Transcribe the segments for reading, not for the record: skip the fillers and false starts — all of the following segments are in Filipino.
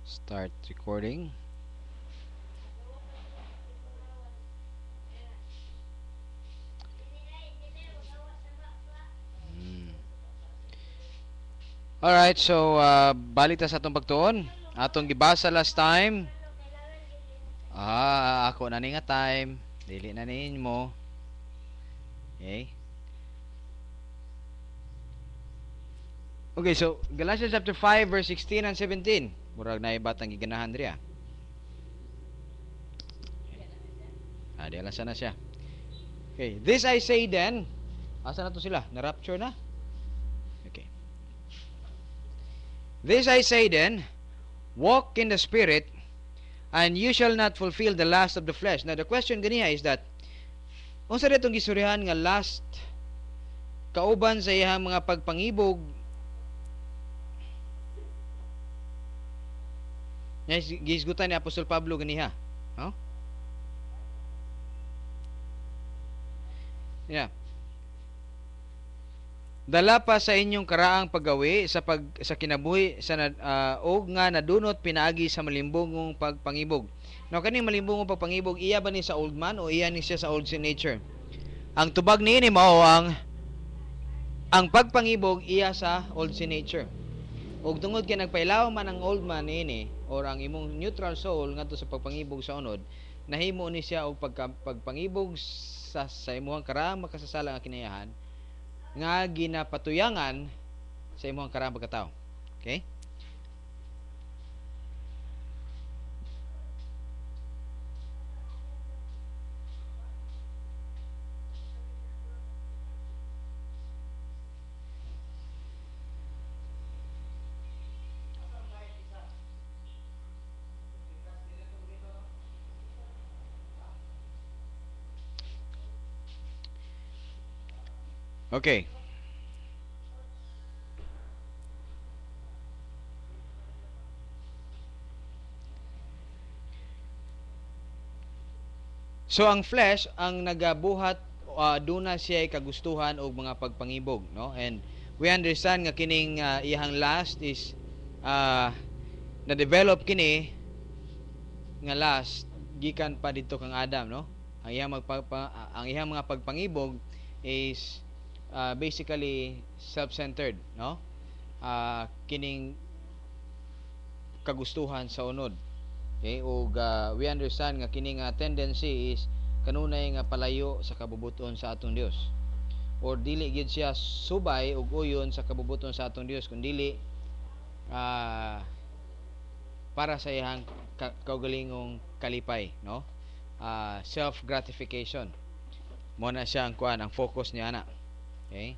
Start recording. Alright, so balik ta sa atong pagtuon. Atong gibasa last time. Ako na ni nga time. Dili na ninyo. Okay. Okay, so Galatians chapter 5 verse 16 and 17. Murag na ibatang giganahan diya. Di alam sana siya. Okay, this I say then. Asa na to sila? Na-rapture na? Okay. This I say then, walk in the Spirit, and you shall not fulfill the lust of the flesh. Now, the question ganiya is that, unsa ditong gisurihan nga lust, kauban sa iyang mga pagpangibog, gisgutan ni Apostol Pablo ganiha. No? Yeah. Dala pa sa inyong karaang paggawi sa kinabuhi og nga nadunot pinaagi sa malimbungong pagpangibog. Now kaning malimbungong pagpangibog iya ba ni sa old man o iya ni siya sa old sin nature? Ang tubag niini mao ang pagpangibog iya sa old sin nature. Og tungod kay nagpailaw man ang old man niini or ang imong neutral soul ngadto sa pagpangibog sa unod, nahimo ni siya og pagpangibog sa imong karaang makasasala nga kinayahan nga ginapatuyangan sa imong karang pagkatao. Okay? Okay. So ang flesh ang nagabuhat duna siya kagustuhan og mga pagpangibog, no? And we understand nga kining iyang lust is na develop kini nga lust gikan pa didto kang Adam, no? Ang iyang mga pagpangibog is basically self-centered, no? Kining kagustuhan sa unod. Okay, ug we understand nga kini nga tendency is kanunay nga palayo sa kabubuton sa atong Dios. Or dili gid siya subay ug uyon sa kabubuton sa atong Dios kundi para sa iyang kaugalingong kalipay, no? Self gratification. Mo na siya ang kuan, ang focus niya na. Okay?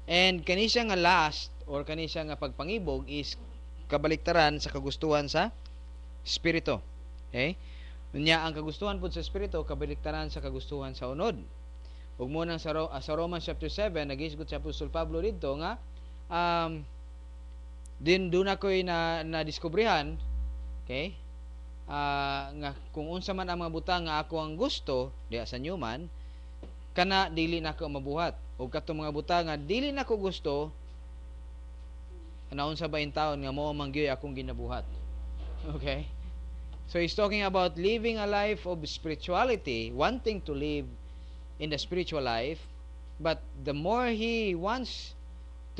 And kani siya nga lust or kani siya nga pagpangibog is kabaliktaran sa kagustuhan sa Espiritu. Okay? Unya ang kagustuhan pud sa Espiritu kabaliktaran sa kagustuhan sa unod. Ug mo nang sa Romans chapter 7 nagisgot si Apostol Pablo didto nga din doon ako'y na diskubrihan, okay? Nga kung unsa man ang mga butang nga ako ang gusto diha sa Newman kana dili nako mabuhat. Ug katong mga butang nga dili nako gusto naunsa ba in taon nga mao man gyud akong ginabuhat. Okay? So he's talking about living a life of spirituality, wanting to live in the spiritual life, but the more he wants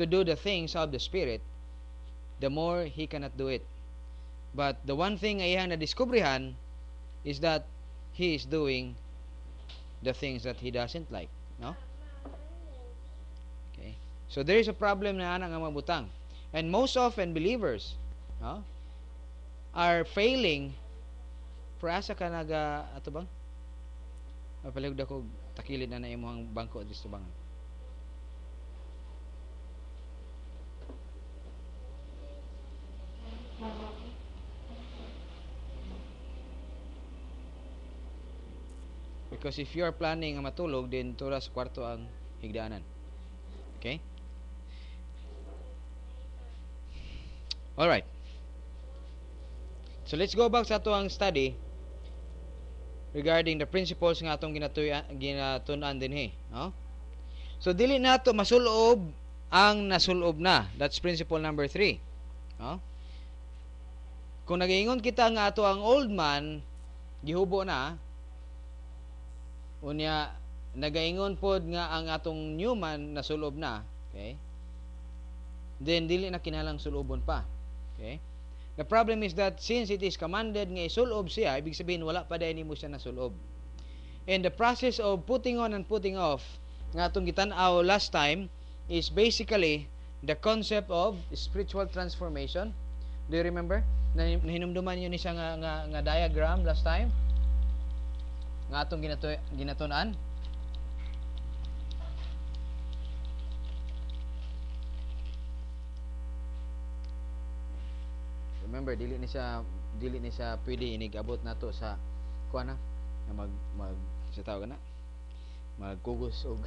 to do the things of the Spirit, the more he cannot do it. But the one thing iyang nadiskubrihan is that he is doing the things that he doesn't like, no? Okay. So there is a problem na ana nga mabutang. And most often believers, no, are failing for asa ka naga ato bang mapalig ko takilid na imong bangko dito bang. Because if you are planning nga matulog, then tura sa kwarto ang higdaanan. Okay? Alright. So let's go back sa atong study regarding the principles nga atong ginatun-an dinhi, no? So dili nato masulob ang nasulob na. That's principle number 3. No? Kung nagaingon kita nga ato ang old man gihubo na, unya nagaingon pod nga ang atong new man nasulob na, okay? Then dili na kinahanglang sulobon pa. Okay? The problem is that since it is commanded nga isulob siya, ibig sabihin wala pa dahil mo siya nasulob. And the process of putting on and putting off nga atong gitan-aw last time is basically the concept of spiritual transformation. Do you remember? Nahinumduman niyo ni siya nga diagram last time? Nga atong ginatunan. Remember, dili ni siya pwede inigabot nato sa kuha na mag sa tawag na magkugos og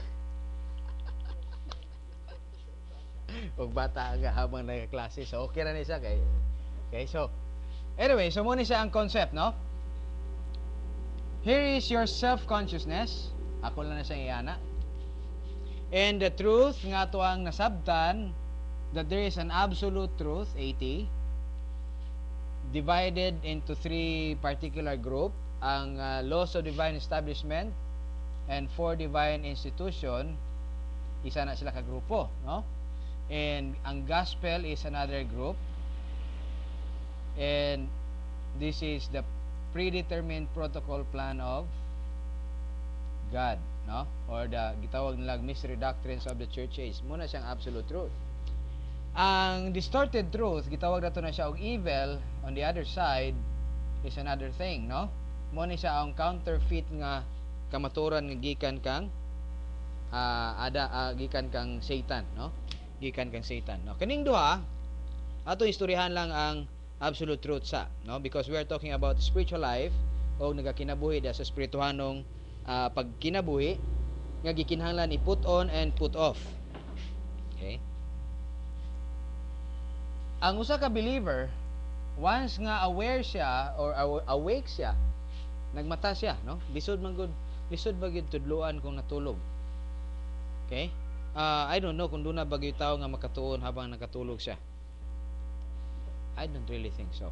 og bata nga habang nagklase. So okay ra ni siya kay okay. So anyway, so mo ni siya ang concept, no? Here is your self-consciousness. Ako lang na siya iyana. And the truth nga to ang nasabtan that there is an absolute truth, 80, divided into three particular group, ang laws of divine establishment and four divine institution, isa na sila ka grupo, no? And ang gospel is another group, and this is the predetermined protocol plan of God, no? Or the gitawag nila mystery doctrines of the church age. Muna siyang absolute truth. Ang distorted truth, gitawag nato na siya og evil, on the other side is another thing, no? Mo ni siya ang counterfeit nga kamaturan nga gikan kang gikan kang Satan, no? Gikan kang Satan, no? Kaning duha ato istoryahan lang ang absolute truth sa, no? Because we are talking about spiritual life o nagakinabuhi sa spirituhanong pagkinabuhi nga gikinahanglan i-put on and put off. Okay? Ang usa ka believer, once nga aware siya or awake siya, nagmata siya, no? Lisod ba gyud tudloan kung natulog. Okay? I don't know kung doon na bagyo tao nga makatuon habang nakatulog siya. I don't really think so.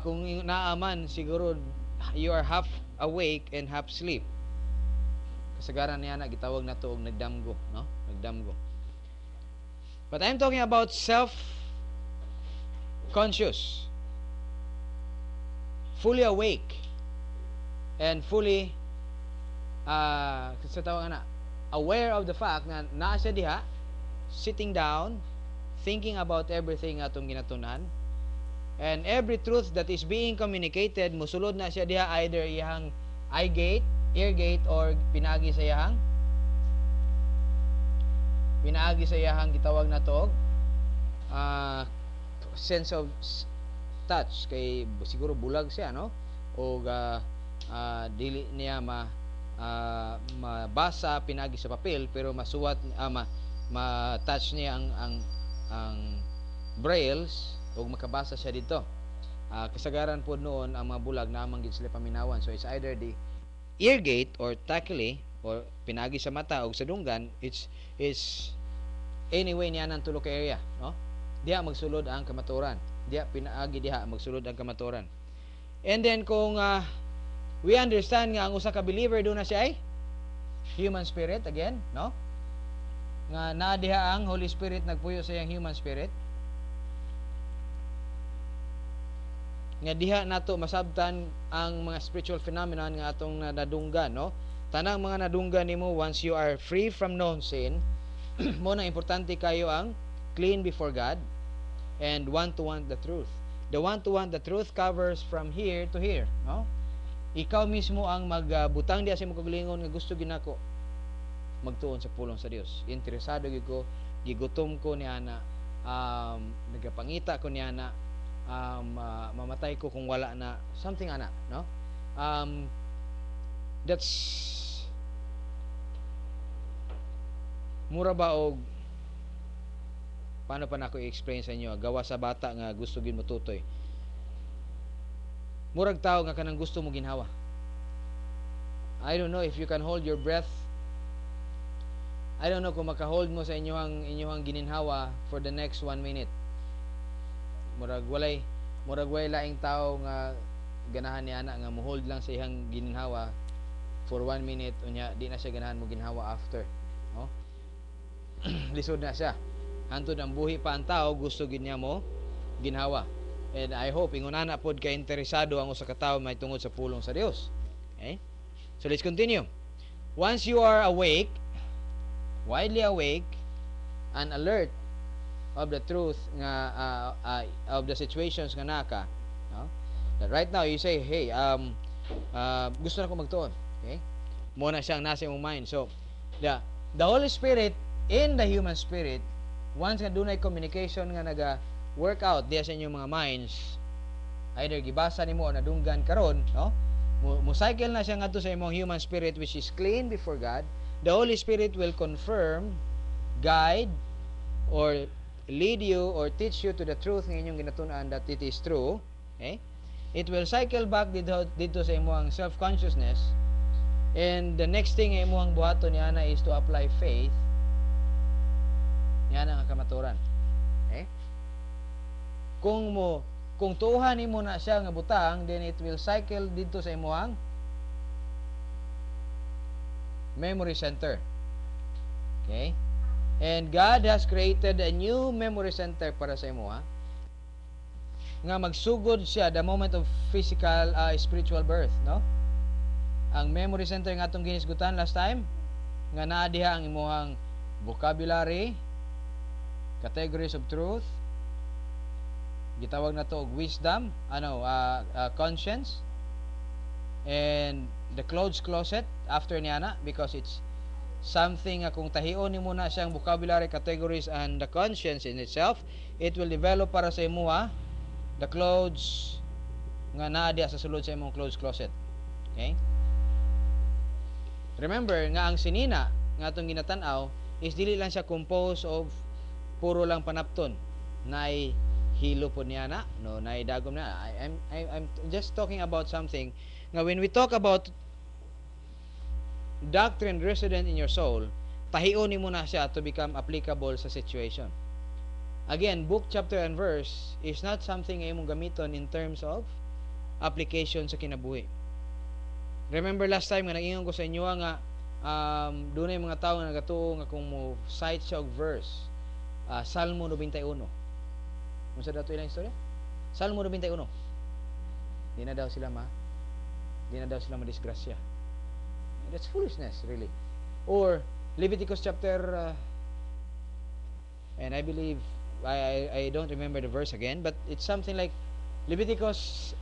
Kung naaman, siguro you are half awake and half sleep. Kasagaran niya na gitawag na to og nagdamgo, no? Nagdamgo. But I'm talking about self-conscious, fully awake, and fully sa tawag na aware of the fact na naa siya diha, sitting down, thinking about everything atong ginatunan, and every truth that is being communicated, musulod na siya diha either iyang eye gate, ear gate, or pinagi sa iyang gitawag na to sense of touch, kay siguro bulag siya, no? O dili niya mabasa pinagi sa papel, pero masuwat ma-touch niya ang brailles o makabasa siya dito. Kasagaran po noon ang mga bulag na manggid sila paminawan. So it's either the ear gate or tactile or pinagi sa mata o sa dunggan. It's anyway niya ng tulo ka area, no? Diha magsulod ang kamaturan. Diha pinaagi diha magsulod ang kamaturan. And then kung we understand nga ang usa ka believer doon na siya ay human spirit again, no? Nga naa diha ang Holy Spirit nagpuyo sa iyang human spirit. Nga diha nato masabtan ang mga spiritual phenomenon nga atong nadunggan, no? Tanang mga nadunggan nimo once you are free from known sin, mo na importante kayo ang clean before God and want to want the truth. The want to want the truth covers from here to here, no? Ikaw mismo ang magbutang diha sa imong kagalingon nga gusto ginako magtuon sa pulong sa Dios. Interesado gyud ko, gigutom ko niana, nagapangita ko niana, mamatay ko kung wala na something ana, no? That's mura ba og paano pa nako i-explain sa inyo, gawa sa bata nga gusto gid mo tutoy. Murag tao nga kanang gusto mo ginhawa. I don't know if you can hold your breath. I don't know kung maka-hold mo sa inyong gininhawa for the next 1 minute. Murag walay Murag way laing tao nga ganahan ni ana nga mohold lang sa iyang ginhawa for 1 minute unya di na siya ganahan mo ginhawa after, no? Lisod na siya. Hantod ang buhi pa ang tao gusto gid niya mo ginhawa. And I hope ingon ana pod ka interesado ang usa ka tawo may tungod sa pulong sa Dios. Okay? So let's continue. Once you are awake, widely awake and alert of the truth nga of the situations nga naka, no? That right now you say, hey, gusto na ko magtuon. Okay? Mo na siyang nasa imong mind. So the Holy Spirit in the human spirit, once nga dunay communication nga naga work out diya sa inyong mga minds, either gibasa nimo o nadunggan karon, no? Mo cycle na siya ngadto sa imong human spirit which is clean before God. The Holy Spirit will confirm, guide, or lead you or teach you to the truth nga inyong ginatun-an that it is true. Okay? It will cycle back dito sa imong self-consciousness, and the next thing nga imong buhaton niya na is to apply faith. Yan ang kamaturan. Okay? Kung tuuhan nimo na siya nga butang, then it will cycle dito sa imong memory center. Okay? And God has created a new memory center para sa imo, ha? Nga magsugod siya the moment of physical spiritual birth, no? Ang memory center nga atong ginisgutan last time nga naa diha ang imong vocabulary, categories of truth, gitawag na to og wisdom, conscience, and the clothes closet after niana, because it's something kung tahion nimo na siyang vocabulary, categories, and the conscience in itself, it will develop para sa imo, the clothes nga naa diha sa sulod sa imong clothes closet. Okay? Remember nga ang sinina nga atong ginatan-aw is dili lang siya composed of puro lang panapton, naay hilo po niya na, no, naay dagom na. I'm just talking about something nga when we talk about doctrine resident in your soul, tahion nimo na siya to become applicable sa situation. Again, book, chapter, and verse is not something nga imong gamiton in terms of application sa kinabuhi. Remember last time nga nag-ingon ko sa inyo nga dunay mga tawo nga nagatuo nga kung mo cite siya og verse, Salmo 91. Unsa dato ilang istorya? Salmo 91. Di na daw sila madisgrasya. That's foolishness, really. Or Leviticus chapter and I believe I don't remember the verse again, but it's something like Leviticus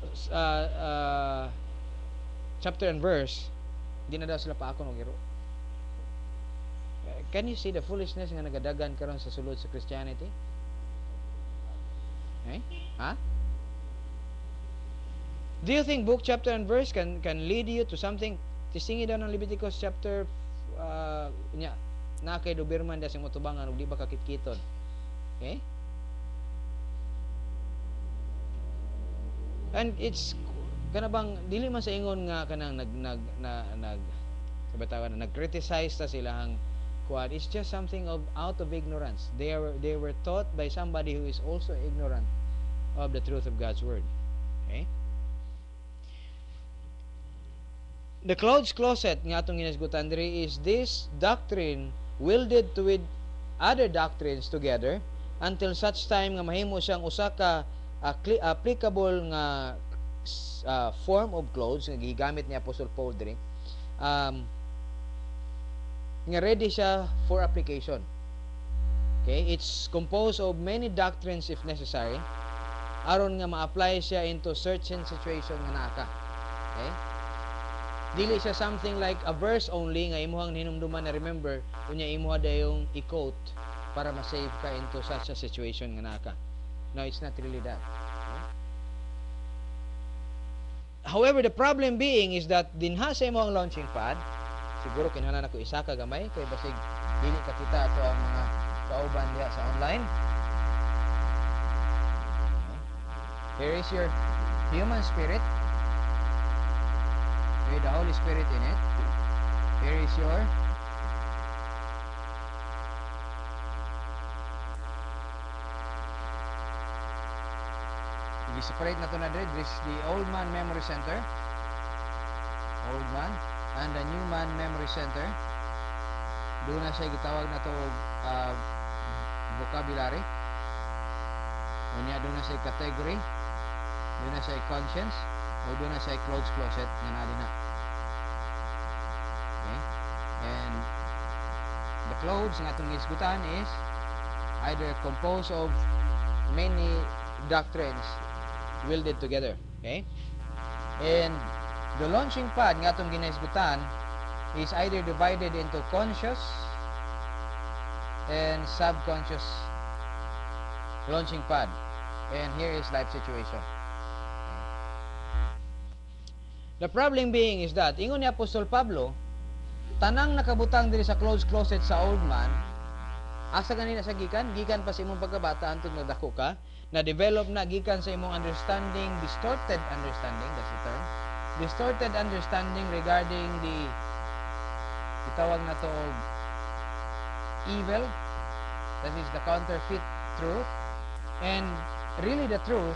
chapter and verse, di na daw sila pa ako nagiro. Can you see the foolishness nga nagadagan karon sa sulod sa Christianity? Okay? Ha? Do you think book, chapter, and verse can lead you to something? Tisingi daw ng Leviticus chapter na kay Doberman da sing motubangan ug di ba kakitkiton. Okay? And it's kana bang dili man sa ingon nga kanang nag-criticize ta silang kuan. It's just something of out of ignorance. They were taught by somebody who is also ignorant of the truth of God's word. Okay? The clothes closet nga atong ginasgutan diri is this doctrine welded to with other doctrines together until such time nga mahimo siyang usa ka applicable nga form of clothes nga gigamit ni Apostle Paul diri, nga ready siya for application. Okay, it's composed of many doctrines if necessary aron nga ma-apply siya into certain situation nga naa ka. Okay? Dili siya something like a verse only nga imuhang hinumduman na remember unya imuha dayong i-quote para ma-save ka into such a situation nga naa ka. No, it's not really that. Okay? However, the problem being is that dinha sa imong launching pad, siguro kinahanglan ako isa ka gamay kay basig dili ka kita ato ang mga kauban diha sa online. Okay. Here is your human spirit with the Holy Spirit in it. Here is your separate na to na dire. This is the Old Man Memory Center. Old Man and the New Man Memory Center. Doon na siya gitawag na to vocabulary. Unya doon na siya category. Doon na siya conscience. O doon na siya clothes closet nga na din na. Okay? And the clothes nga itong isgutan is either composed of many doctrines welded together. Okay? And the launching pad nga itong ginaisgutan is either divided into conscious and subconscious launching pad. And here is life situation. The problem being is that ingon ni Apostol Pablo, tanang nakabutang diri sa closed closet sa old man, asa ganina sa gikan pa sa imong pagkabata antod nadako ka, na develop na gikan sa imong understanding, distorted understanding, that's the term, distorted understanding regarding the itawag na to evil, that is the counterfeit truth, and really the truth,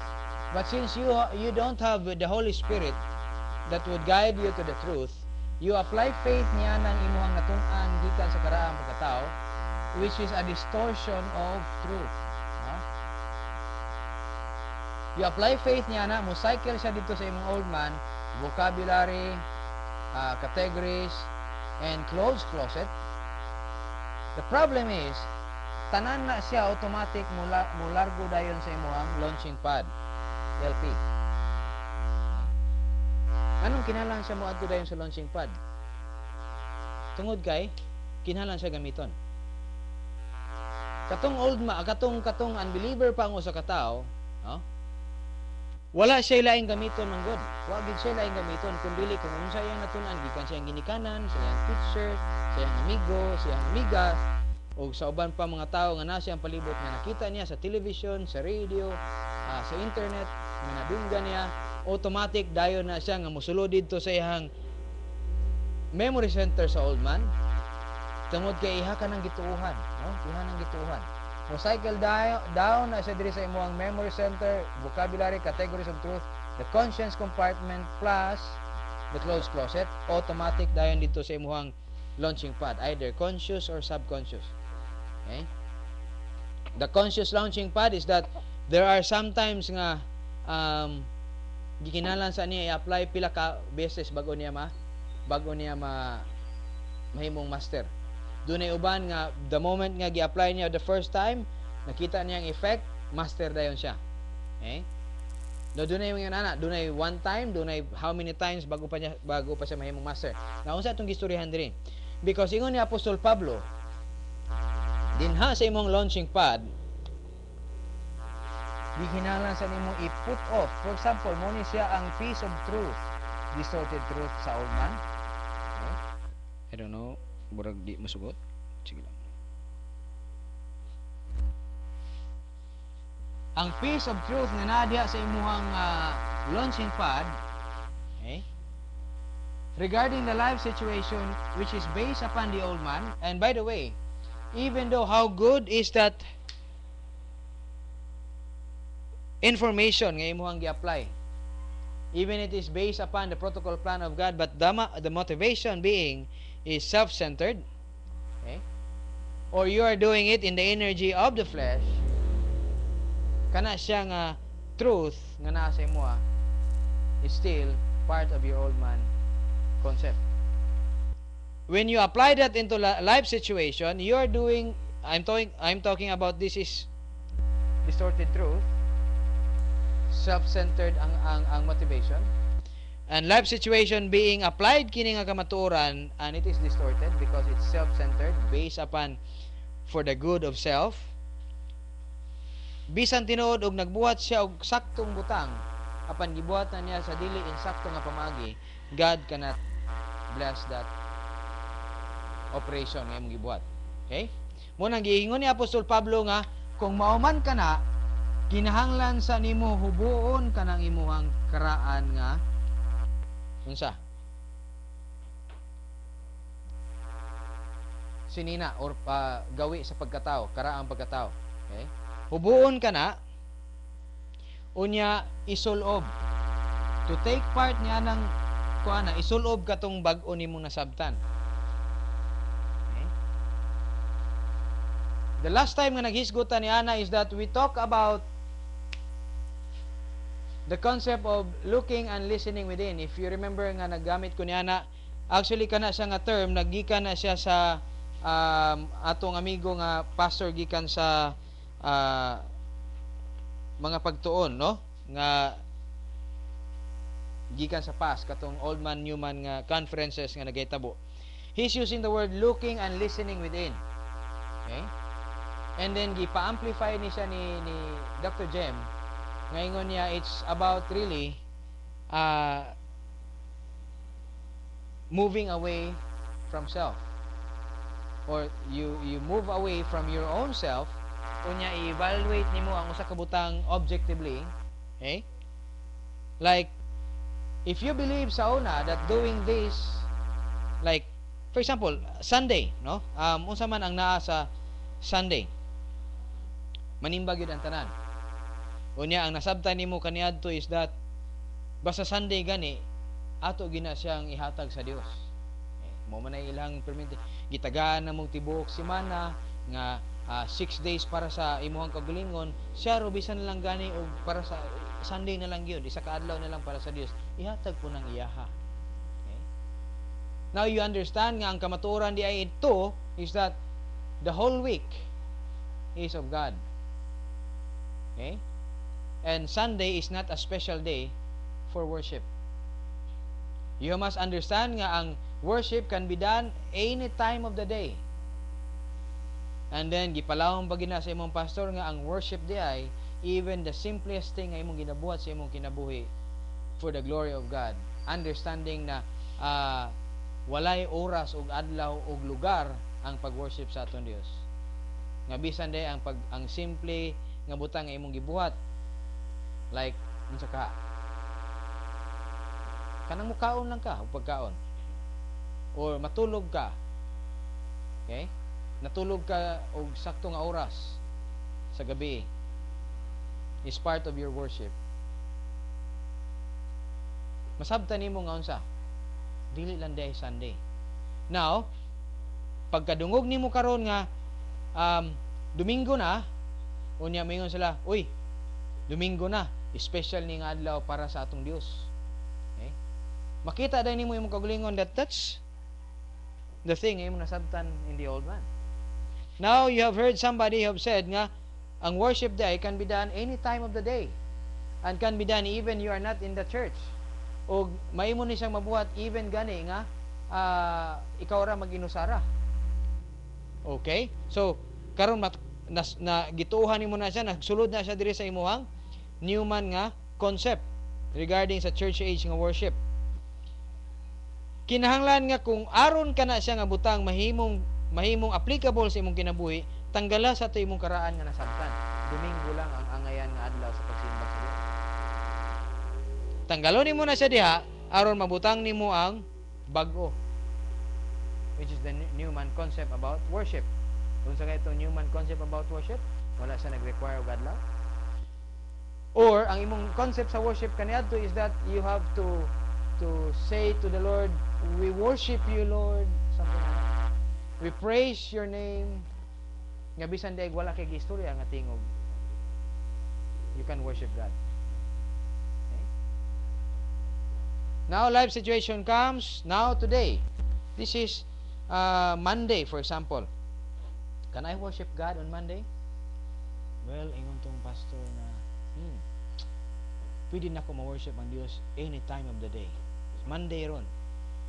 but since you don't have the Holy Spirit that would guide you to the truth, you apply faith niya ng imuhang natun-an gikan sa karaang pagkatao, which is a distortion of truth. No? You apply faith niya na, mo cycle siya dito sa imong old man, vocabulary, categories, and clothes closet. The problem is, tanan na siya automatic mulargo dayon sa imong launching pad, LP. Anong kinahanglan siya mo adto dayon sa launching pad? Tungod kay kinahanglan siya gamiton. Katong katong unbeliever pa ang usa ka tawo, no? Wala siya laing gamiton man god. Wa gid siya laing gamiton kun dili kung unsa iyang natun-an gikan siya ang ginikanan, sa iyang teacher, sa iyang amigo, sa iyang amiga, o sa uban pa mga tawo nga nasa siyang palibot nga nakita niya sa television, sa radio, sa internet, nga nadunggan niya, automatic dayon na siya nga mosulod dito sa iyang memory center sa old man. Tungod kay iha ka ng gituuhan, no? Iha ng gituuhan. Mo cycle down na siya diri sa imong memory center, vocabulary, categories of truth, the conscience compartment plus the closed closet, automatic dayon dito sa imong launching pad, either conscious or subconscious. Okay? The conscious launching pad is that there are sometimes nga gikinahanglan sa niya i-apply pila ka beses bago niya mahimong master. Dunay uban nga the moment nga gi-apply niya the first time, nakita niya ang effect, master dayon siya. Okay? No, dunay one time, dunay how many times bago pa siya mahimong master. Na unsa atong gistoryahan diri? Because ingon ni Apostol Pablo, dinha sa imong launching pad, di kinahanglan sa nimo i-put off. For example, mo ni siya ang piece of truth, distorted truth sa old man. Okay? I don't know, burag di masugot. Sige lang. Ang piece of truth na nadya sa imuhang launching pad, okay? Regarding the life situation which is based upon the old man, and by the way, even though how good is that information nga imuhang gi-apply, even it is based upon the protocol plan of God, but the motivation being is self-centered, okay? Or you are doing it in the energy of the flesh, kana siya nga truth nga naa sa imo is still part of your old man concept. When you apply that into life situation, you are doing, I'm talking about this is distorted truth, self-centered ang motivation, and life situation being applied kini nga kamatuoran, and it is distorted because it's self-centered, based upon for the good of self. Bisan tinuod og nagbuhat siya og saktong butang, apan gibuhat na niya sa dili insakto nga pamagi, God cannot bless that operation nga imong gibuhat. Okay? Mo nang giingon ni Apostol Pablo nga kung mauman ka na, kinahanglan sa nimo hubuon kanang imuhang karaan nga unsa? Sinina or gawi sa pagkatao, karaang pagkatao. Okay? Hubuon ka na unya isulob. To take part niya ng kuana, isulob katong bag-o nimong nasabtan. Okay? The last time nga naghisgutan ni Ana is that we talk about the concept of looking and listening within. If you remember nga naggamit ko ni Ana, actually kana siya nga term, naggikan na siya sa atong amigo nga pastor gikan sa mga pagtuon, no? Nga gikan sa past katong old man new man nga conferences nga nagahitabo. He's using the word looking and listening within. Okay? And then gipa-amplify ni siya ni Dr. Jem. Ngayon niya it's about really moving away from self. Or you move away from your own self unya i-evaluate nimo ang usa ka butang objectively. Okay? Like if you believe sa una that doing this, like for example Sunday, no, unsa man ang naa sa Sunday, manimbag yun ang tanan, unya ang nasabtan nimo kaniadto is that basta Sunday gani ato gina siyang ihatag sa Dios. Mo man ay ilang permit gitagaan na mong tibuok semana nga 6 days para sa imuhang kagalingon, siya ro bisan lang gani og para sa Sunday na lang gyud, isa ka adlaw na lang para sa Dios, ihatag po ng iyaha. Okay? Now you understand nga ang kamatuoran di ay ito is that the whole week is of God. Okay? And Sunday is not a special day for worship. You must understand nga ang worship can be done any time of the day. And then gipalawon pa gina sa imong pastor nga ang worship di ay even the simplest thing nga imong ginabuhat sa imong kinabuhi for the glory of God, understanding na walay oras ug adlaw ug lugar ang pag-worship sa aton Dios. Nga bisan day ang simple nga butang nga imong gibuhat, like unsa ka kanang mukaon lang ka ug pagkaon, or matulog ka. Okay? Natulog ka og sakto nga oras sa gabi is part of your worship. Masabtan nimo nga unsa? Dili lang day Sunday. Now, pagkadungog nimo karon nga Domingo na, unya mingon sila, uy, Domingo na, special ni nga adlaw para sa atong Dios. Okay? Makita day nimo imong kagalingon that that's the thing nga imong nasabtan in the old man. Now you have heard somebody have said nga ang worship day can be done any time of the day and can be done even you are not in the church. O maimo ni siyang mabuhat even gani nga ikaw ra maginusara. Okay? So karon na gituohan nimo na siya, nagsulod na siya diri sa imuhang Newman nga concept regarding sa church age nga worship. Kinahanglan nga kung aron kana siya nga butang mahimong applicable sa imong kinabuhi, tanggala sa to imong karaan nga nasabtan. Domingo lang ang angayan nga adlaw sa pagsimba sa Dios. Tanggalon nimo na siya diha aron mabutang nimo ang bag-o, which is the Newman concept about worship. Kung sa itong Newman concept about worship, wala siya nag-require og adlaw. Or ang imong concept sa worship kaniadto is that you have to say to the Lord, we worship you, Lord, something like that. We praise your name. Nga bisan daig wala kay istorya nga tingog, you can worship God. Okay? Now life situation comes now today. This is Monday, for example. Can I worship God on Monday? Well, ingon tong pastor na pwede na ko ma-worship ang Dios any time of the day. Monday ron.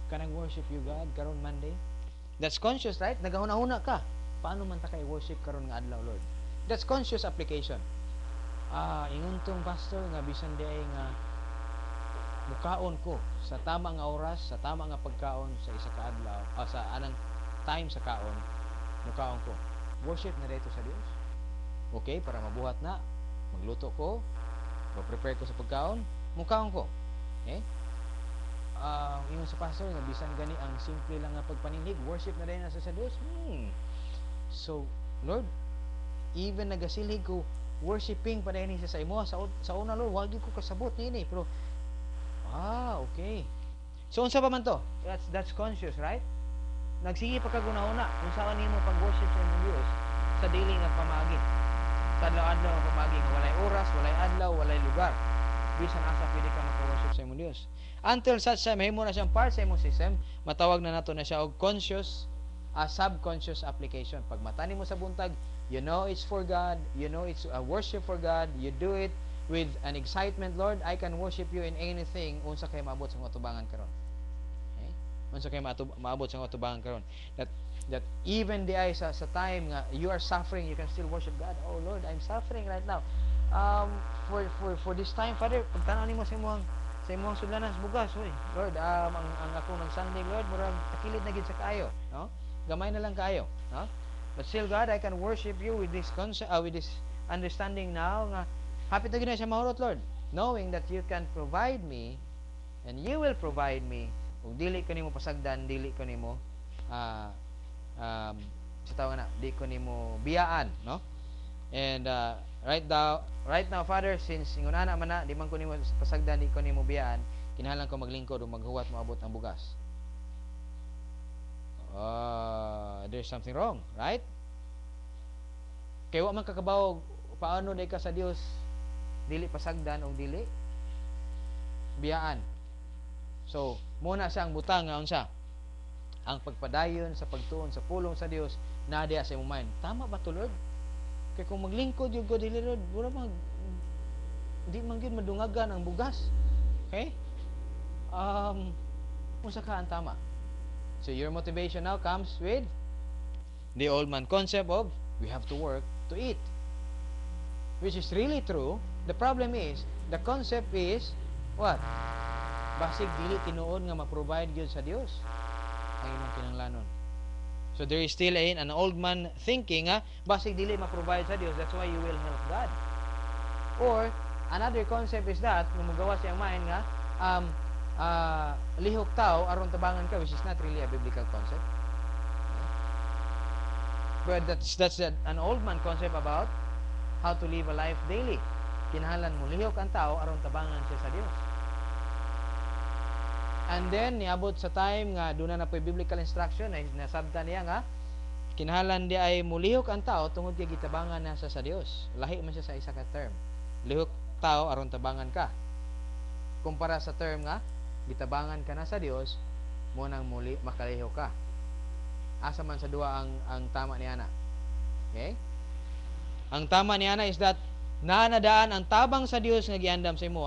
Can I worship you, God, karon Monday? That's conscious, right? Nagahuna-huna ka. Paano man ta kay worship karon nga adlaw, Lord? That's conscious application. Ingon tong pastor nga bisan di ay nga mukaon ko sa tama nga oras, sa tama nga pagkaon sa isa ka adlaw, sa anang time sa kaon, mukaon ko. Worship na dito sa Dios. Okay, para mabuhat na, magluto ko, mag-prepare ko sa pagkaon, mukaon ko. Okay? Ingon sa pastor nga bisan gani ang simple lang nga pagpaninig, worship na din nasa sa Dios. So, Lord, even nagasilhig ko worshiping pa din siya sa imo. Sa una, Lord, wag ko kasabot nini, pero okay. So unsa pa man to? That's conscious, right? Nagsige pa kag una-una unsaon nimo pag-worship sa imong Dios sa dili nga pamaagi. Sa adlaw-adlaw nga pamaagi nga walay oras, walay adlaw, walay lugar. Bisan asa pwede ka maka-worship sa imong Dios. Until such time mahimo na siyang part sa imong system, matawag na nato na siya og conscious subconscious application. Pag mata nimo sa buntag, you know it's for God, you know it's a worship for God, you do it with an excitement, Lord, I can worship you in anything unsa kay maabot sa atubangan karon. Okay? Unsa kay maabot sa atubangan karon. That even di ay sa time nga you are suffering, you can still worship God. Oh Lord, I'm suffering right now. For this time, Father, pagtanaw nimo sa imong sudlanan sa bugas, hoy. Lord, ang ako nagsanding, Lord, murag takilid na gid sa kaayo, no? Gamay na lang kaayo, no? But still, God, I can worship you with this with this understanding now nga hapit na gid na siya mahurot, Lord, knowing that you can provide me and you will provide me ug dili ko nimo pasagdan, dili ko nimo sa tawag na, di ko nimo biyaan, no? And right now, Father, since ingunana man na, di man ko nimo pasagdan, di ko nimo biyaan, kinahanglan ko maglingkod ug maghuwat moabot ang bugas. There's something wrong, right? Kaya wa man kakabaw paano day ka sa Dios dili pasagdan o dili biyaan. So muna siya ang butang nga unsa ang pagpadayon sa pagtuon sa pulong sa Dios na diya sa imong mind. Tama ba to, Lord? Kaya kung maglingkod yung God dili, Lord, wala di man gyud madungagan ang bugas. Okay? Unsa ka ang tama? So your motivation now comes with the old man concept of we have to work to eat, which is really true. The problem is the concept is what? Basig dili tinuod nga ma-provide gyud sa Dios ang imong kinahanglanon. So there is still an old man thinking basig dili ma-provide sa Dios, that's why you will help God. Or another concept is that nung magawa siyang mind nga lihok tao aron tabangan ka, which is not really a biblical concept. But that's an old man concept about how to live a life daily. Kinahanglan mo lihok ang tao aron tabangan siya sa Dios. And then niabot sa time nga doon na po biblical instruction ay nasabtan niya nga kinahanglan di ay mulihok ang tao tungod kay gitabangan na sa Dios. Lahi man siya sa isa ka term. Lihok tao aron tabangan ka. Kumpara sa term nga gitabangan ka na sa Dios mo nang muli makalihok ka. Asa man sa duwa ang tama ni ana. Okay? Ang tama ni ana is that nanadaan ang tabang sa Dios nga giandam sa imo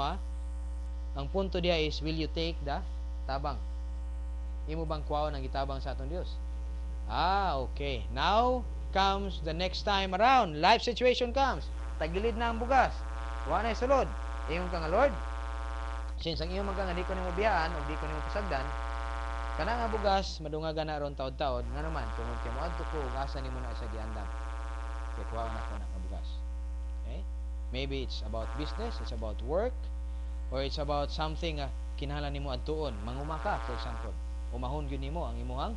Ang punto diha is will you take the tabang? Imo bang kuwaon ang gitabang sa atong Dios? Okay. Now comes the next time around. Life situation comes. Tagilid na ang bugas. Wa na sulod. Ingon ka nga, Lord, since ang iyong nga di ko nimo biyaan o di ko nimo pasagdan, kana nga bugas madungagan na aron taod-taod nga naman tungod kay moadto ko ug asa nimo na sa giandam. Kay kuwaon na ko na nga bugas. Okay? Maybe it's about business, it's about work, or it's about something kinahanglan nimo adtuon. Manguma ka, for example. Umahon gyud nimo ang imong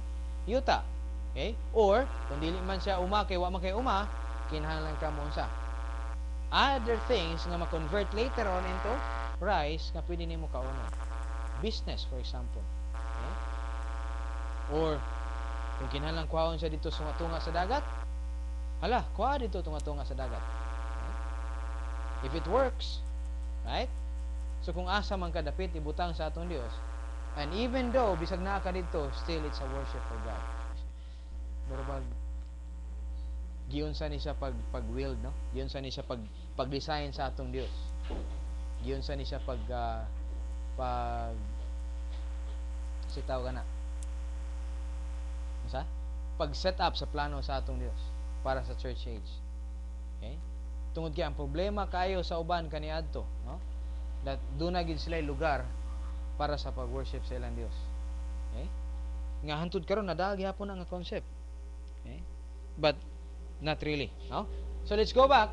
yuta. Okay? Or kung dili man siya kay wa man kay kinahanglan ka mo unsa? Other things nga ma-convert later on into rice nga pwede nimo kaunon. Business, for example. Okay? Or kung kinahanglan kuhaon siya dito tunga sa dagat, kuha dito tunga sa dagat. Okay? If it works, right? So kung asa man ka dapit ibutang sa atong Dios, and even though bisag naa ka dito, still it's a worship for God. Pero giunsa ni siya pag-wield, no? Giunsa ni siya pag-design sa atong Dios. Giunsa ni siya sitaw kana. Sa pag-set up sa plano sa atong Dios para sa church age. Okay? Tungod kay ang problema kayo sa uban kaniadto, no? That doon na gid sila lugar para sa pag-worship sa ilang Dios. Okay? Nga hantud karon nadagi hapon ang concept. Okay? But not really, no? So let's go back.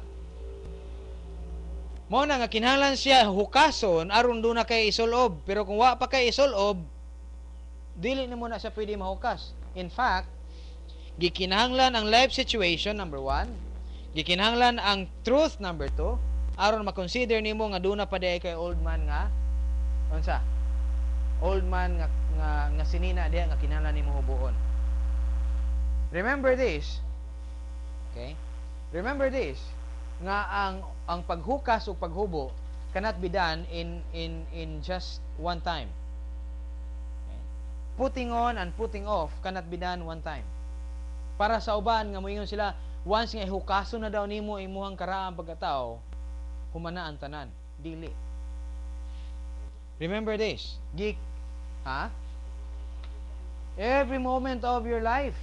Mo na nga kinahanglan siya hukason aron doon na kay isulob, pero kung wa pa kay isulob, dili na mo na siya pwede mahukas. In fact, gikinahanglan ang life situation number 1, Gikinahanglan ang truth number 2 aron ma-consider nimo nga duna pa diay kay old man nga unsa? Old man nga sinina diha nga kinahanglan nimo hubuon. Remember this. Okay? Remember this nga ang paghukas o paghubo cannot be done in just one time. Okay? Putting on and putting off cannot be done one time. Para sa uban nga moingon sila once nga ihukaso na daw nimo imuhang karaang pagkatao, humana ang tanan. Dili. Remember this. Every moment of your life,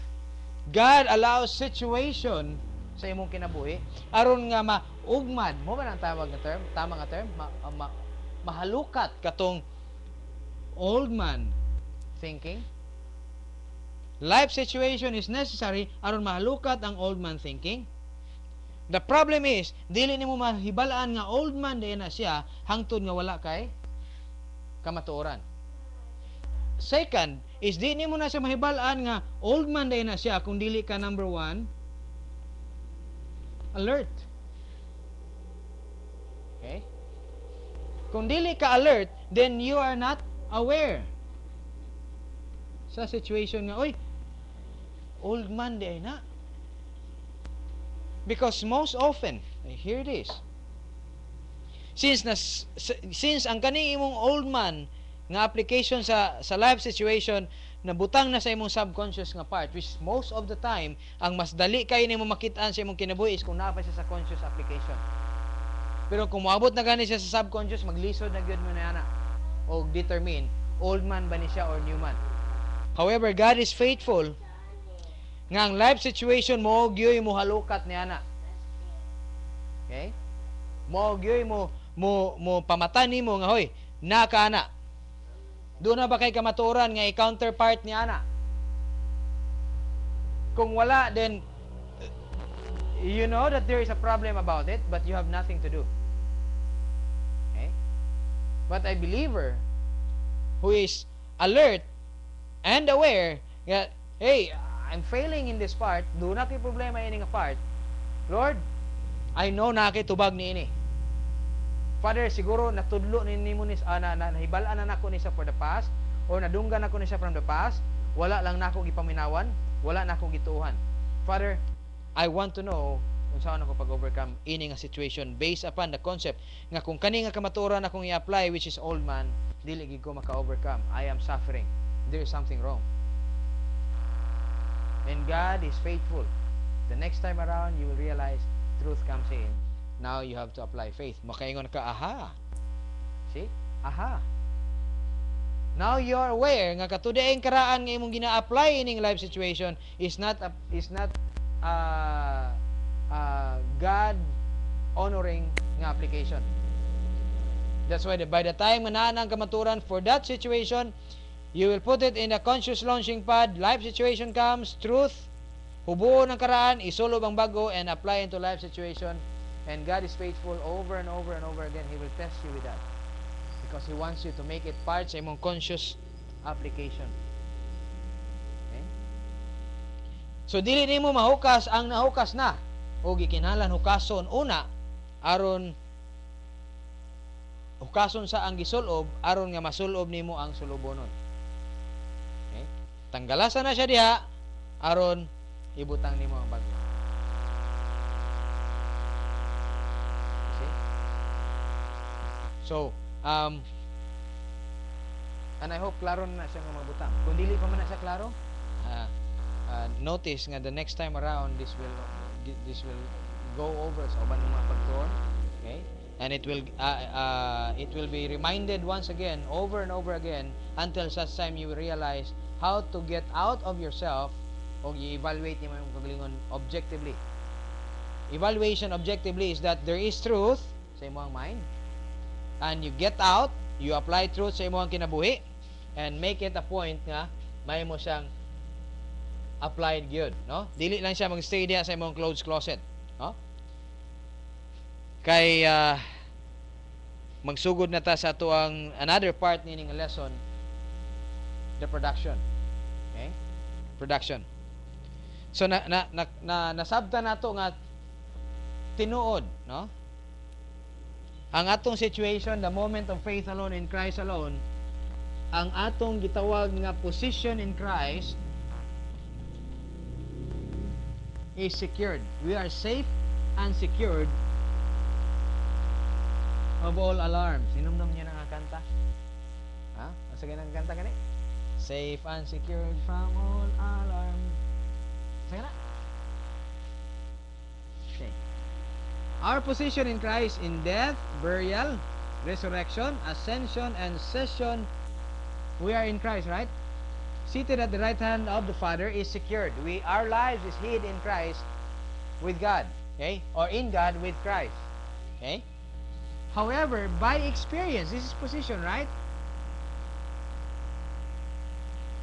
God allows situation sa imong kinabuhi aron nga maugmad mo ba ang tawag nga term, tama nga term, mahalukat katong old man thinking. Life situation is necessary aron mahalukat ang old man thinking. The problem is dili nimo mahibalaan nga old man diay na siya hangtod nga wala kay kamatuoran. Second is di nimo na siya mahibalaan nga old man diay na siya kung dili ka number 1 alert. Okay? Kung dili ka alert, then you are not aware sa situation nga, oy, old man di ay na. Because most often, hear this, since ang kaning imong old man nga application sa life situation nabutang na sa imong subconscious nga part, which most of the time ang mas dali kay nimo makit-an sa imong kinabuhi is kung naa pa siya sa conscious application. Pero kung moabot na gani siya sa subconscious, maglisod na gyud mo na ana o determine old man ba ni siya or new man. However, God is faithful nga ang life situation mo gyoy mo halukat ni ana. Okay? Mo gyoy mo pamatan nimo nga hoy, naka ana. Doon na ba kay kamatuoran nga i-counterpart niya ana? Kung wala, then you know that there is a problem about it, but you have nothing to do. Okay? But a believer who is alert and aware that, hey, I'm failing in this part, doon na kay problema ini nga part. Lord, I know na kay tubag ni ini. Father, siguro natudlo ni nimo ni nahibalaan na nako ni sa for the past or nadunggan nako ni sa from the past, wala lang nako gipaminawan, wala nako gituuhan. Father, I want to know kung saan ako pag-overcome ini nga situation based upon the concept nga kung kani nga kamatuoran akong i-apply which is old man, dili gid ko maka-overcome. I am suffering. There is something wrong. And God is faithful. The next time around, you will realize truth comes in. Now you have to apply faith. Makaingon ka, aha. See? Aha. Now you are aware nga katudaing karaan nga imong gina-apply ining life situation is not God honoring nga application. That's why by the time nga ang kamaturan for that situation, you will put it in a conscious launching pad. Life situation comes, truth, hubuon ang karaan, isulod ang bago and apply into life situation. And God is faithful over and over and over again. He will test you with that. Because He wants you to make it part sa imong conscious application. Okay? So, dili nimo mahukas ang nahukas na. O gikinahanglan hukason una, aron hukason sa ang gisulob, aron nga masulob nimo ang sulubonon. Okay? Tanggalasan na siya diha, aron ibutang nimo ang bago. So, and I hope klaro na siya nga magbutang. Kung dili pa man na siya klaro, notice nga the next time around this will go over sa uban ng mga pagtuon, okay? And it will be reminded once again over and over again until such time you will realize how to get out of yourself o i-evaluate niyo yung kagalingon objectively. Evaluation objectively is that there is truth sa imong mind. And you get out, you apply truth sa imong kinabuhi, and make it a point nga may mo siyang applied gyud, no? Dili lang siya magstay diha sa imong clothes closet, no? Kay magsugod na ta sa tuang another part nining lesson, the production. Okay? Production. So nasabta nato nga tinuod, no? Ang atong situation, the moment of faith alone in Christ alone, ang atong gitawag nga position in Christ is secured. We are safe and secured of all alarms. Sinumdum niya na nga kanta? Ha? Asa ganang kanta gani? Safe and secured from all alarms. Asa gana? Okay. Our position in Christ in death, burial, resurrection, ascension, and session, we are in Christ, right? Seated at the right hand of the Father is secured. Our lives is hid in Christ with God, okay? Or in God with Christ, okay? However, by experience, this is position, right?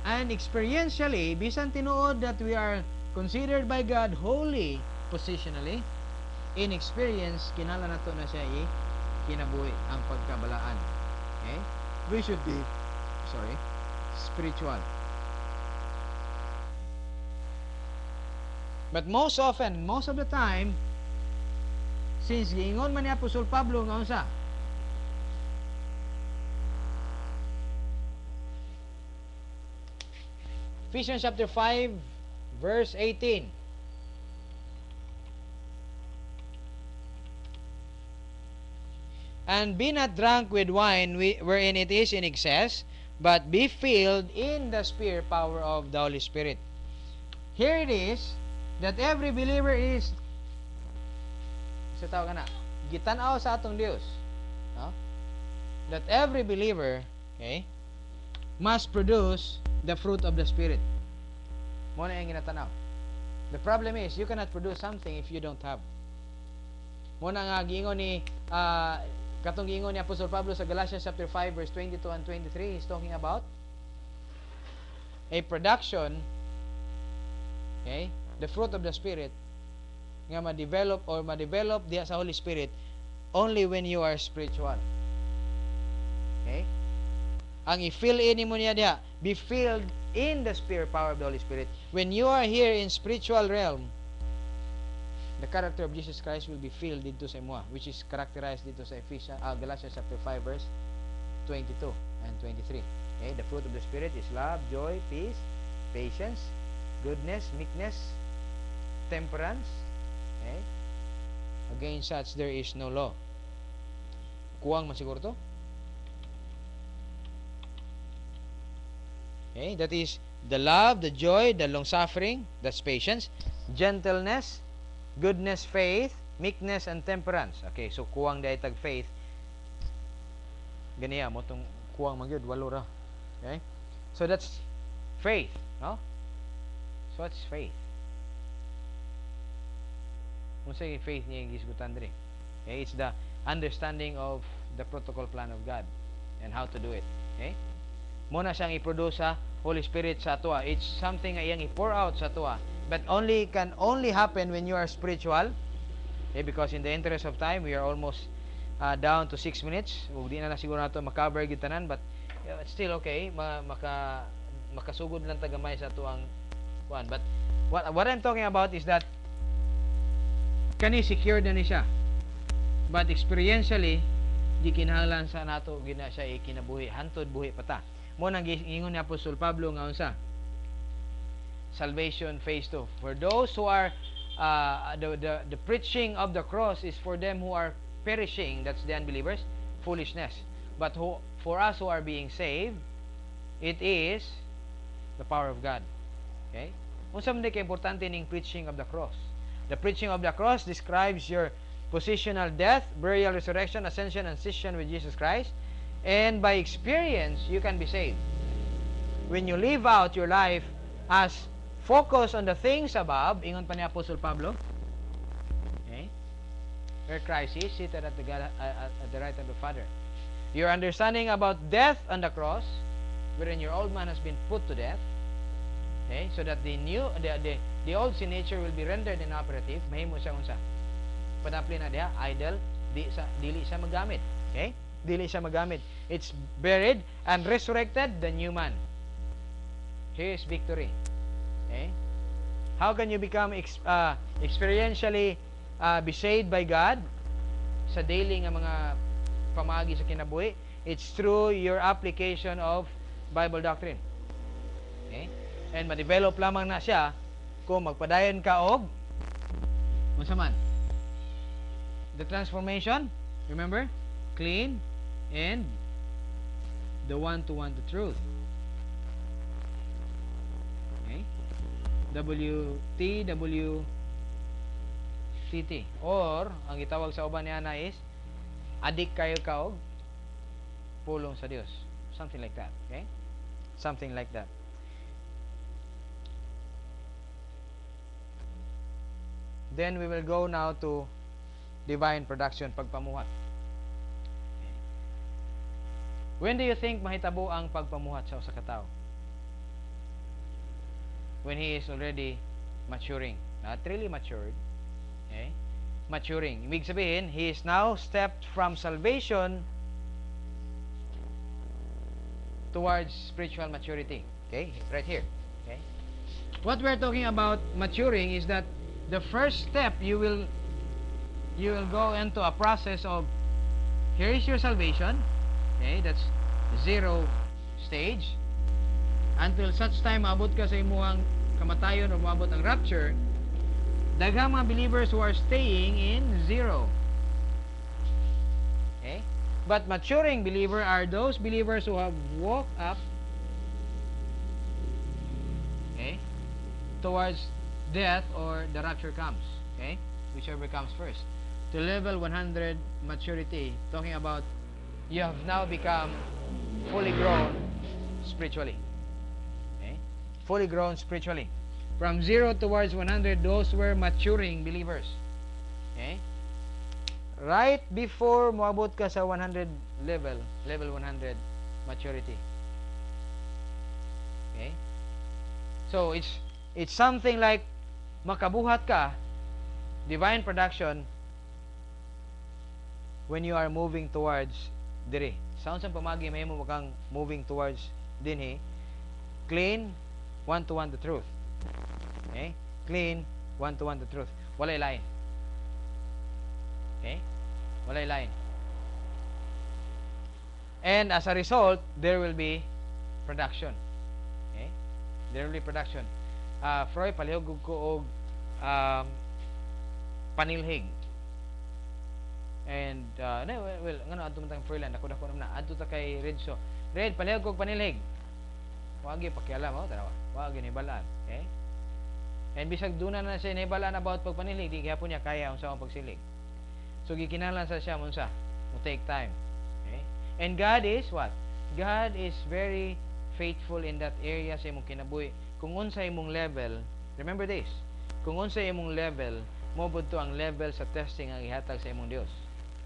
And experientially, bisan tinuod that we are considered by God holy positionally, in experience, kinala na to na siya kinabuhi ang pagkabalaan. Okay? We should be, spiritual. But most often, most of the time, since giingon man ni Apostol Pablo nga unsa? Ephesians chapter 5, verse 18. And be not drunk with wine wherein it is in excess, but be filled in the spirit power of the Holy Spirit. Here it is that every believer is sa tawag na gitanaw sa atong Dios, no? That every believer, okay, must produce the fruit of the Spirit. Mo na yung ginatanaw. The problem is you cannot produce something if you don't have. Mo na nga giingon ni katong giingon ni Apostol Pablo sa Galatians chapter 5 verse 22 and 23, he's talking about a production, okay, the fruit of the Spirit nga ma-develop diya sa Holy Spirit only when you are spiritual. Okay? Ang i-fill in mo niya diya, be filled in the spirit power of the Holy Spirit. When you are here in spiritual realm, the character of Jesus Christ will be filled dito sa imo, which is characterized dito sa Galatians chapter 5 verse 22 and 23. Okay? The fruit of the Spirit is love, joy, peace, patience, goodness, meekness, temperance. Okay? Against such there is no law. Kuwang man siguro to? Okay? That is the love, the joy, the long-suffering, that's patience, gentleness, goodness, faith, meekness, and temperance. Okay, so kuwang dahi tag faith. Ganiya mo itong kuwang magyud, walo ra. Okay? So that's faith, no? So what's faith? Kung sa faith niya yung gisgutan diri. Okay? It's the understanding of the protocol plan of God and how to do it. Okay? Muna siyang i-produce sa Holy Spirit sa atua. It's something nga iyang i-pour out sa atua. But can only happen when you are spiritual. Okay? Because in the interest of time, we are almost down to 6 minutes. Ug di na siguro nato makabar gyud tanan, but it's still okay. Makasugod lang tagamay sa atuang kuan. But what I'm talking about is that kani secured na ni siya, but experientially di kinahanglan sa nato gina siya ikinabuhi hantod buhi pata. Mo nang giingon ni Apostol Pablo nga unsa? Salvation phase 2. For those who are the preaching of the cross is for them who are perishing, that's the unbelievers, foolishness. But for us who are being saved, it is the power of God. Okay? Unsa man kay importante ning preaching of the cross? The preaching of the cross describes your positional death, burial, resurrection, ascension, and session with Jesus Christ. And by experience, you can be saved. When you live out your life as focus on the things above, ingon pa ni Apostle Pablo, okay, where Christ is seated at the right hand of the Father. Your understanding about death on the cross, wherein your old man has been put to death, okay, so that the old sin nature will be rendered inoperative, mahimo siya unsa? Padapli na diha, idle, dili siya magamit. Okay? Dili siya magamit. It's buried and resurrected the new man. Here is victory. Okay? How can you become experientially be saved by God sa daily nga mga pamaagi sa kinabuhi, it's through your application of Bible doctrine. Okay? And ma-develop lamang na siya kung magpadayon ka og unsa man. The transformation, remember? Clean and the one-to-one the truth. Okay? WTWTT. Or, ang gitawag sa uban niya na is, adik kayo ka og pulong sa Dios. Something like that. Okay? Something like that. Then we will go now to divine production, pagpamuhat. Okay. When do you think mahitabo ang pagpamuhat sa usa ka tawo? When he is already maturing. Not really matured. Okay? Maturing. Ibig sabihin, he is now stepped from salvation towards spiritual maturity. Okay? Right here. Okay? What we're talking about maturing is that the first step you will go into a process of, here is your salvation. Okay? That's 0 stage. Until such time maabot ka sa imuhang kamatayon o maabot ang rapture, daghang mga believers who are staying in 0. Okay? But maturing believer are those believers who have walked up, okay, towards death or the rapture comes. Okay? Whichever comes first. To level 100 maturity, talking about you have now become fully grown spiritually. Okay? Fully grown spiritually. From 0 towards 100, those were maturing believers. Okay? Right before moabot ka sa 100 level 100 maturity. Okay? So it's something like makabuhat ka divine production when you are moving towards dire. Sounds ang pamagi mahimo kang moving towards dinhi. Clean, one-to-one the truth. Okay? Clean, one-to-one the truth. Walay lain. Okay? Walay lain. And as a result, there will be production. Okay? There will be production. Freud, palihog ko og panilhig. And, well, ngano, adto man tayong Freeland, ako naman na, adto ta kay Redso. Red, palihog ko og panilhig. Wagi, pakialam, tanawa. Wagi, nibalaan. Okay? And bisag doon na siya nibalaan about pagpanilhig, di kaya po niya kaya ang sa pagsilig. So, gikinahanglan sa siya munsa. Will take time. Okay? And God is what? God is very faithful in that area sa imong kinabuhi. Kung unsa imong level, remember this, kung unsa imong level, mobod to ang level sa testing ang ihatag sa imong Dios.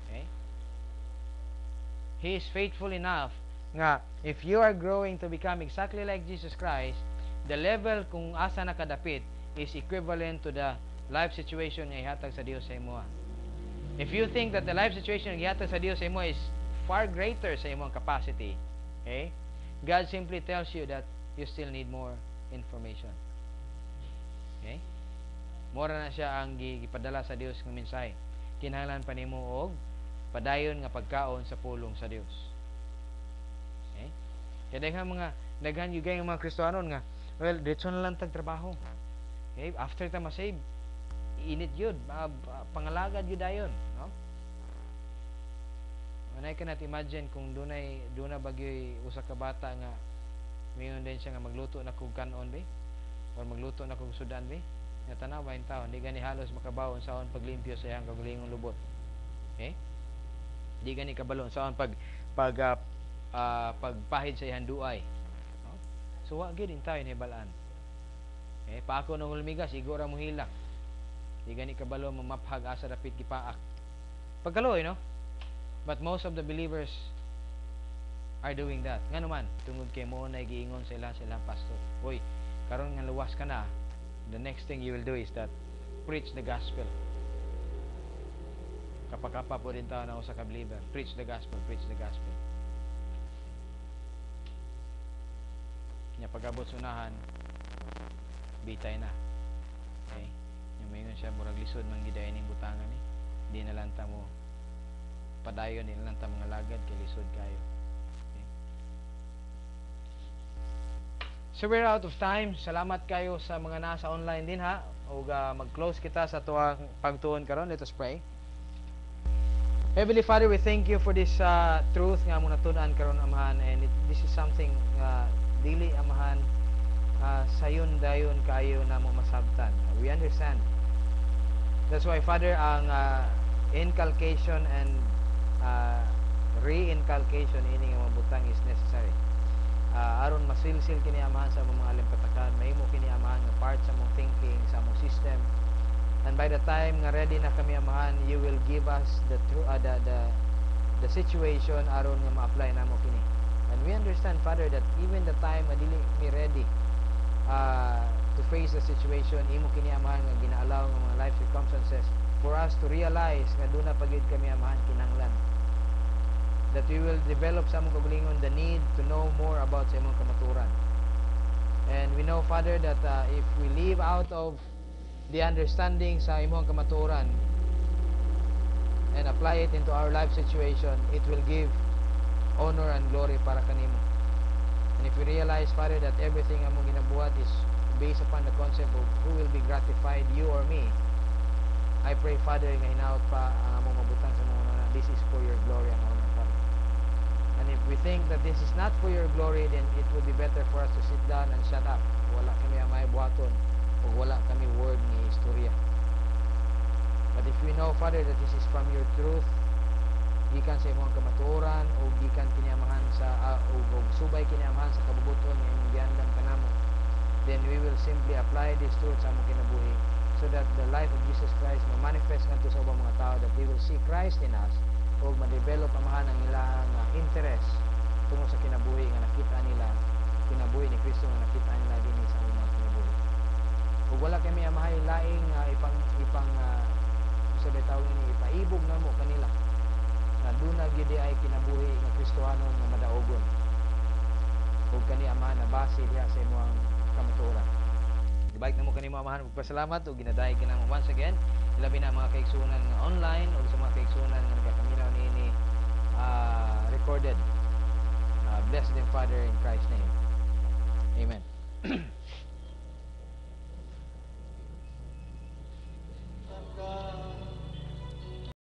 Okay? He is faithful enough nga if you are growing to become exactly like Jesus Christ, the level kung asa nakadapit is equivalent to the life situation nga ihatag sa Dios sa imo. If you think that the life situation nga ihatag sa Dios sa imo is far greater sa imong capacity, okay? God simply tells you that you still need more information. Okay? Mora na siya ang gipadala sa Dios ng mensahe. Kinahanglan pa nimo og padayon nga pagkaon sa pulong sa Dios. Okay? Kaya daghan yugay nga mga Kristiyanon nga, well, diretso na lang tag trabaho. Okay? After ta ma-save, init yun, pangalagad yun dayon, no? Manay ka nat imagine kung dunay bagyoy usa ka bata nga mayon din siya nga magluto na kog kanon be or magluto na kog sudan be, nga tanawa in taon di gani halos makabawon sa on paglimpyo sa iyang kagalingon lubot. Okay? Di gani kabalon sa on pagpahid sa iyang duay, no? So wa gyud in tayo ni balaan. Okay? Pa ako nang hulmigas siguro mo hilak. Di gani kabalo mamaphag asa dapit gipaak. Pagkaloy, no? But most of the believers are doing that. Nga naman, tungod kay mo na giingon sa ilang pastor. Uy, karon nga luwas ka na, the next thing you will do is that preach the gospel. Kapag-kapa po din tao na usa ka believer. Preach the gospel, preach the gospel. Nya pag-abot sunahan, bitay na. Okay? Yung Mayon siya murag lisod man gid ning butangan ni. Di na lang ta mo padayon, di na lang ta mga lagad kay lisod kayo. Okay. So we're out of time. Salamat kayo sa mga nasa online din ha. Ug mag-close kita sa tuwang pagtuon karon. Let us pray. Heavenly Father, we thank you for this truth nga mo natun-an karon amahan, and this is something dili amahan sayon dayon kayo na mo masabtan. We understand. That's why Father ang inculcation and re-inculcation ini nga mabutang is necessary. Aron masilsil kini amahan sa mga alimpatakan, mahimo kini amahan nga part sa mong thinking, sa mong system. And by the time nga ready na kami amahan, you will give us the situation aron nga ma-apply namo kini. And we understand, Father, that even the time nga dili mi ready to face the situation, imo kini amahan nga ginaalaw nga mga life circumstances for us to realize nga doon na pagid kami amahan kinahanglan. That we will develop sa among kaugalingon the need to know more about sa imong kamaturan. And we know, Father, that if we live out of the understanding sa imong kamaturan and apply it into our life situation, it will give honor and glory para kanimo. And if we realize, Father, that everything among ginabuhat is based upon the concept of who will be gratified, you or me, I pray, Father, nga hinaut pa ang among mabutang sa mga na this is for your glory and honor, Father. And if we think that this is not for your glory, then it would be better for us to sit down and shut up. Wala kami ang may buhaton o wala kami word ni istorya. But if we know, Father, that this is from your truth, gikan sa imong kamatuoran o gikan kiniamahan sa o subay kiniamahan sa kabubuton nga imong giandam kanamo, then we will simply apply this truth sa among kinabuhi, so that the life of Jesus Christ ma-manifest ngadto sa ubang mga tao, that they will see Christ in us o ma-develop amahan ang ilang interest tungo sa kinabuhi nga nakita nila, kinabuhi ni Kristo nga nakita nila dinhi sa among mga kinabuhi. Ug wala kami amahay laing ipang sa betawon ini ipaibog namo kanila na duna gyud ay kinabuhi nga Kristohanon nga madaogon. Ug kani amahan na base diha sa imong kamatuoran. Gibalik namo kanimo amahan, ug pasalamat ug ginadaay kinamo once again. Labi na mga kaigsunan nga online o sa mga kaigsunan nga nagakaminaw niini recorded. Bless them, Father, in Christ's name. Amen.